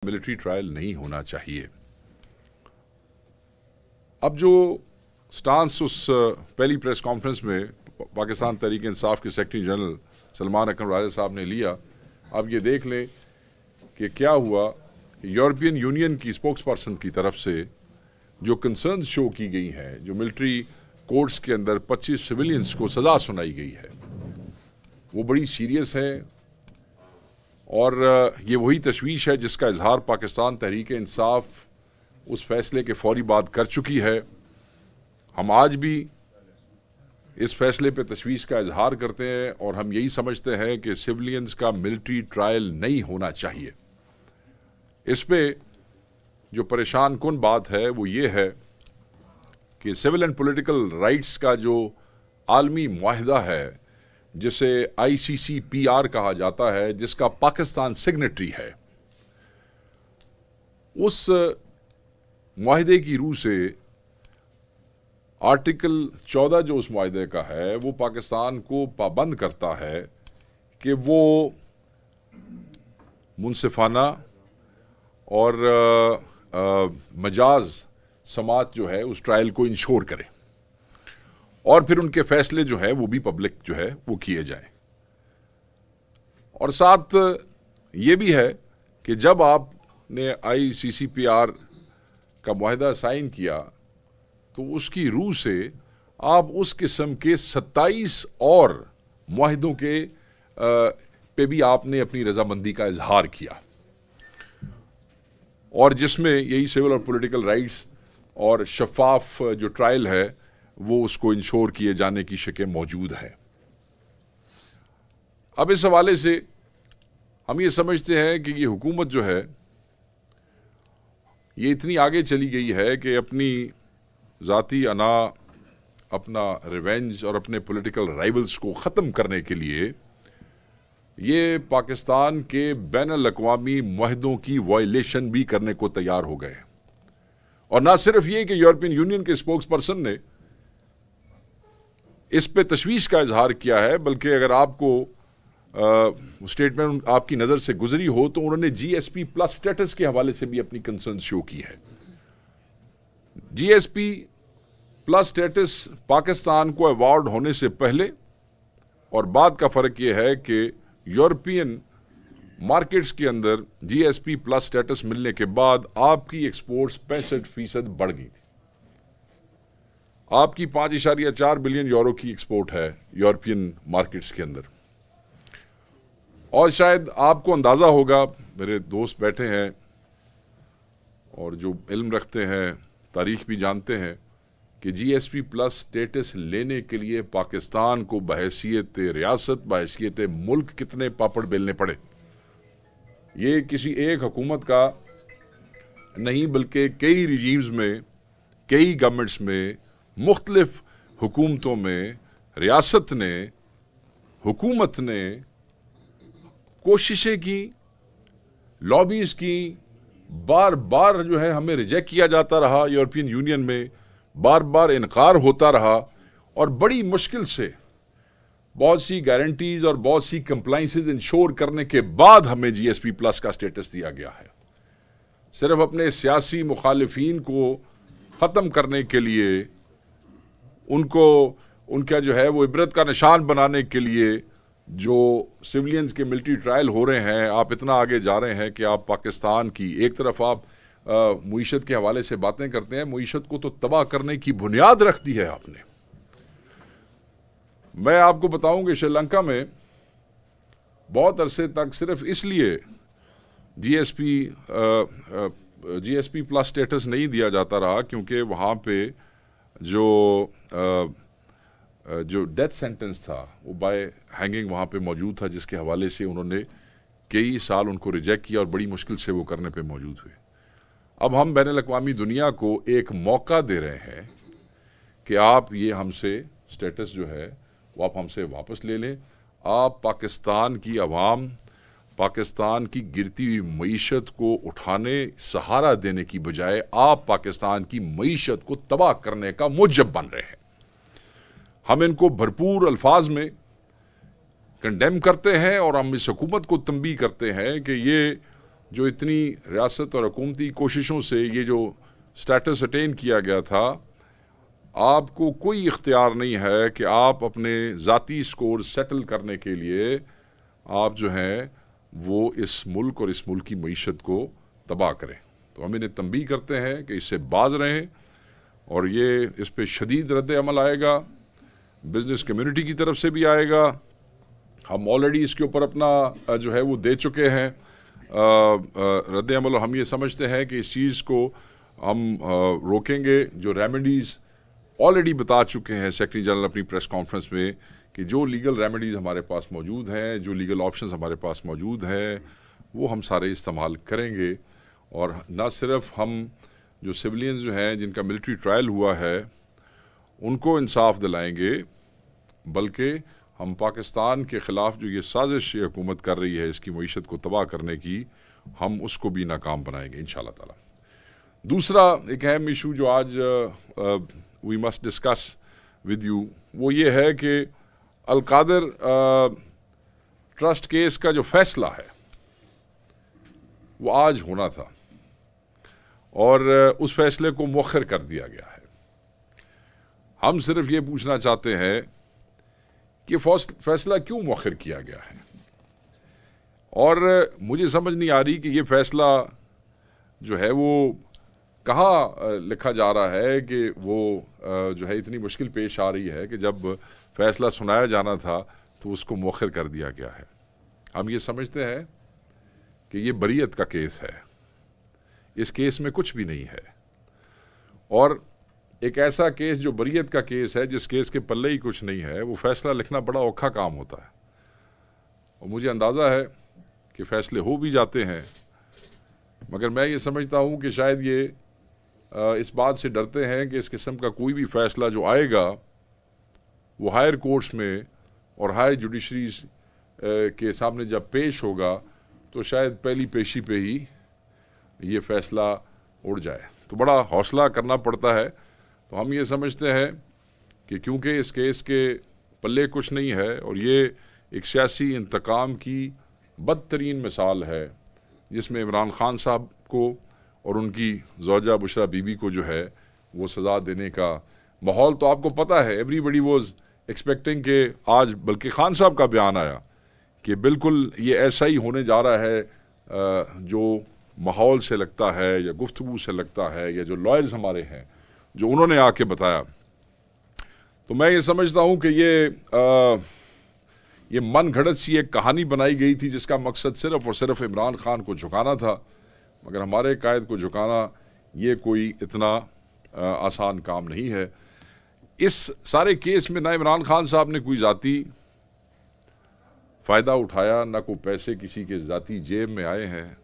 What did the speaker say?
Military trial नहीं होना चाहिए। अब जो स्टांस उस पहली प्रेस कॉन्फ्रेंस में पाकिस्तान तहरीक इंसाफ के सेक्रेटरी जनरल सलमान अकरम राजा साहब ने लिया, अब ये देख लें कि क्या हुआ। यूरोपियन यूनियन की स्पोक्स पर्सन की तरफ से जो कंसर्न शो की गई हैं, जो मिलिट्री कोर्ट्स के अंदर 25 सिविलियंस को सजा सुनाई गई है, वो बड़ी सीरियस है और ये वही तशवीश है जिसका इजहार पाकिस्तान तहरीक इंसाफ उस फैसले के फौरी बाद कर चुकी है। हम आज भी इस फैसले पे तशवीश का इजहार करते हैं और हम यही समझते हैं कि सिविलियंस का मिलिट्री ट्रायल नहीं होना चाहिए। इस पे जो परेशान कुन बात है वो ये है कि सिविल एंड पॉलिटिकल राइट्स का जो आलमी मुआहिदा है, जिसे ICCPR कहा जाता है, जिसका पाकिस्तान सिग्नेटरी है, उस मुआहिदे की रूह से आर्टिकल 14 जो उस मुआहिदे का है वो पाकिस्तान को पाबंद करता है कि वो मुनसिफाना और मजाज समात जो है उस ट्रायल को इंश्योर करे और फिर उनके फैसले जो है वो भी पब्लिक जो है वो किए जाए। और साथ ये भी है कि जब आपने ICCPR का मुआहिदा साइन किया तो उसकी रूह से आप उस किस्म के 27 और मुआहिदों के पे भी आपने अपनी रजामंदी का इजहार किया, और जिसमें यही सिविल और पॉलिटिकल राइट्स और शफाफ जो ट्रायल है वो उसको इंश्योर किए जाने की शकें मौजूद हैं। अब इस हवाले से हम ये समझते हैं कि ये हुकूमत जो है ये इतनी आगे चली गई है कि अपनी ज़ाती अना, अपना रिवेंज और अपने पॉलिटिकल राइवल्स को ख़त्म करने के लिए ये पाकिस्तान के बैनुल-अक़वामी मुआहिदों की वायलेशन भी करने को तैयार हो गए। और ना सिर्फ ये कि यूरोपियन यूनियन के स्पोक्स पर्सन ने इस पे तशवीश का इजहार किया है, बल्कि अगर आपको स्टेटमेंट आपकी नज़र से गुजरी हो तो उन्होंने GSP+ स्टेटस के हवाले से भी अपनी कंसर्न शो की है। GSP+ स्टेटस पाकिस्तान को अवार्ड होने से पहले और बाद का फ़र्क यह है कि यूरोपियन मार्केट्स के अंदर GSP+ स्टेटस मिलने के बाद आपकी एक्सपोर्ट्स 65% बढ़ गई थी। आपकी 5.4 बिलियन यूरो की एक्सपोर्ट है यूरोपियन मार्केट्स के अंदर। और शायद आपको अंदाज़ा होगा, मेरे दोस्त बैठे हैं और जो इल्म रखते हैं, तारीख भी जानते हैं, कि GSP+ स्टेटस लेने के लिए पाकिस्तान को बहैसियत रियासत, बहैसियत मुल्क कितने पापड़ बेलने पड़े। ये किसी एक हुकूमत का नहीं बल्कि कई रिजीम्स में, कई गवर्नमेंट्स में, मुख्तलिफ हुकूमतों में रियासत ने, हुकूमत ने कोशिशें की, लॉबीज की, बार बार जो है हमें रिजेक्ट किया जाता रहा, यूरोपियन यूनियन में बार बार इनकार होता रहा और बड़ी मुश्किल से बहुत सी गारंटीज और बहुत सी कंप्लाइंसेस इंश्योर करने के बाद हमें GSP+ का स्टेटस दिया गया है। सिर्फ अपने सियासी मुखालिफिन को ख़त्म करने के लिए, उनको उनका जो है वो इबरत का निशान बनाने के लिए जो सिविलियंस के मिलिट्री ट्रायल हो रहे हैं, आप इतना आगे जा रहे हैं कि आप पाकिस्तान की एक तरफ आप मुईशत के हवाले से बातें करते हैं, मुईशत को तो तबाह करने की बुनियाद रख दी है आपने। मैं आपको बताऊं कि श्रीलंका में बहुत अरसे तक सिर्फ इसलिए GSP+ स्टेटस नहीं दिया जाता रहा क्योंकि वहाँ पे जो डेथ सेंटेंस था वो बाय हैंगिंग वहाँ पे मौजूद था, जिसके हवाले से उन्होंने कई साल उनको रिजेक्ट किया और बड़ी मुश्किल से वो करने पे मौजूद हुए। अब हम बैनुल-अक़वामी दुनिया को एक मौका दे रहे हैं कि आप ये हमसे स्टेटस जो है वो आप हमसे वापस ले लें। आप पाकिस्तान की अवाम, पाकिस्तान की गिरती हुई मईशत को उठाने, सहारा देने की बजाय आप पाकिस्तान की मईशत को तबाह करने का मुजब बन रहे हैं। हम इनको भरपूर अल्फाज में कंडेम करते हैं और हम इस हुकूमत को तंबीह करते हैं कि ये जो इतनी रियासत और हुकूमती कोशिशों से ये जो स्टेटस अटेन किया गया था, आपको कोई इख्तियार नहीं है कि आप अपने ज़ाती स्कोर सेटल करने के लिए आप जो हैं वो इस मुल्क और इस मुल्क की मईशत को तबाह करें। तो हम इन्हें तंबीह करते हैं कि इससे बाज रहें, और ये इस पे शदीद रद्द अमल आएगा, बिजनेस कम्युनिटी की तरफ से भी आएगा। हम ऑलरेडी इसके ऊपर अपना जो है वो दे चुके हैं रद्द अमल, और हम ये समझते हैं कि इस चीज़ को हम रोकेंगे। जो रेमेडीज़ ऑलरेडी बता चुके हैं सेक्रेटरी जनरल अपनी प्रेस कॉन्फ्रेंस में कि जो लीगल रेमेडीज़ हमारे पास मौजूद हैं, जो लीगल ऑप्शंस हमारे पास मौजूद हैं, वो हम सारे इस्तेमाल करेंगे। और न सिर्फ हम जो सिविलियंस जो हैं जिनका मिलिट्री ट्रायल हुआ है उनको इंसाफ दिलाएंगे, बल्कि हम पाकिस्तान के ख़िलाफ़ जो ये साजिश ये हुकूमत कर रही है इसकी मईशत को तबाह करने की, हम उसको भी नाकाम बनाएंगे इंशाल्लाह ताला। दूसरा एक अहम इशू जो आज we must discuss with you, वो ये है कि अल-कादर ट्रस्ट केस का जो फैसला है वो आज होना था, और उस फैसले को मुअख्खर कर दिया गया है। हम सिर्फ ये पूछना चाहते हैं कि फैसला क्यों मुअख्खर किया गया है, और मुझे समझ नहीं आ रही कि ये फैसला जो है वो कहाँ लिखा जा रहा है कि वो जो है इतनी मुश्किल पेश आ रही है कि जब फैसला सुनाया जाना था तो उसको मुअख्खर कर दिया गया है। हम ये समझते हैं कि ये बरीयत का केस है, इस केस में कुछ भी नहीं है, और एक ऐसा केस जो बरीयत का केस है, जिस केस के पल्ले ही कुछ नहीं है, वो फैसला लिखना बड़ा औखा काम होता है। और मुझे अंदाज़ा है कि फैसले हो भी जाते हैं, मगर मैं ये समझता हूँ कि शायद ये इस बात से डरते हैं कि इस किस्म का कोई भी फैसला जो आएगा वो हायर कोर्ट्स में और हायर जुडिशरीज के सामने जब पेश होगा तो शायद पहली पेशी पे ही ये फैसला उड़ जाए। तो बड़ा हौसला करना पड़ता है। तो हम ये समझते हैं कि क्योंकि इस केस के पल्ले कुछ नहीं है और ये एक सियासी इंतकाम की बदतरीन मिसाल है, जिसमें इमरान खान साहब को और उनकी ज़ौजा बुशरा बीबी को जो है वो सज़ा देने का माहौल तो आपको पता है। एवरीबडी वाज एक्सपेक्टिंग कि आज बल्कि खान साहब का बयान आया कि बिल्कुल ये ऐसा ही होने जा रहा है जो माहौल से लगता है या गुफ्तगू से लगता है या जो लॉयर्स हमारे हैं जो उन्होंने आके बताया। तो मैं ये समझता हूँ कि ये मन घड़त सी एक कहानी बनाई गई थी जिसका मकसद सिर्फ और सिर्फ इमरान खान को झुकाना था, मगर हमारे कायद को झुकाना ये कोई इतना आसान काम नहीं है। इस सारे केस में ना इमरान खान साहब ने कोई ज़ाती फ़ायदा उठाया, ना कोई पैसे किसी के ज़ाती जेब में आए हैं,